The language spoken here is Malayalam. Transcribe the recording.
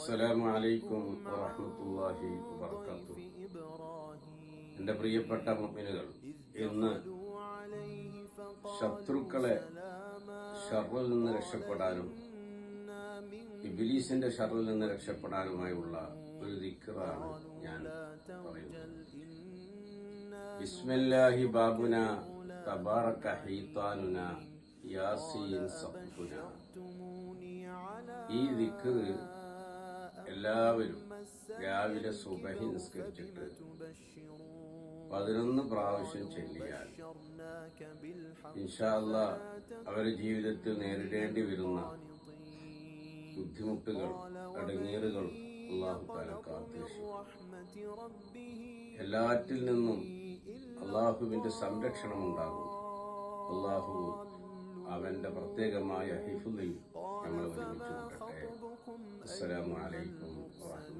അസ്സലാമു അലൈക്കും വറഹ്മത്തുള്ളാഹി വബറകാതുഹു. എൻ്റെ പ്രിയപ്പെട്ട മുഅ്മിനുകൾ, ഇന്ന് ശത്രുക്കളെ ശർറിൽ നിന്ന് രക്ഷപ്പെടാനും ഇബ്ലീസിന്റെ ശർറിൽ നിന്ന് രക്ഷപ്പെടാനുമായുള്ള ഒരു ദിക്റാണ് ഞാൻ പറയുന്നത്. ബിസ്മില്ലാഹി ബാബുന തബാറക ഹീതാനുന യാസീൻ സഖ്ഫുന. ഈ ദിക്ർ എല്ലാവരും രാവിലെ സുബഹി നിസ്കരിച്ചിട്ട് 11 പ്രാവശ്യം ചൊല്ലിയാൽ ഇൻഷാ അല്ലാഹ് അവരുടെ ജീവിതത്തിൽ നേരിടേണ്ടി വരുന്ന ബുദ്ധിമുട്ടുകൾ, ഇടങ്ങേറുകൾ അല്ലാഹു തആല കാത്തുരക്ഷിക്കും. എല്ലാറ്റിൽ നിന്നും അല്ലാഹുവിന്റെ സംരക്ഷണം ഉണ്ടാകും. അല്ലാഹു അവന്റെ പ്രത്യേകമായ ഹിഫ്ളിൽ നമ്മൾ ഒരുമിച്ച് കൂട്ടട്ടെ. അസ്സലാമു അലൈക്കും വറഹ്മത്തുള്ളാഹി.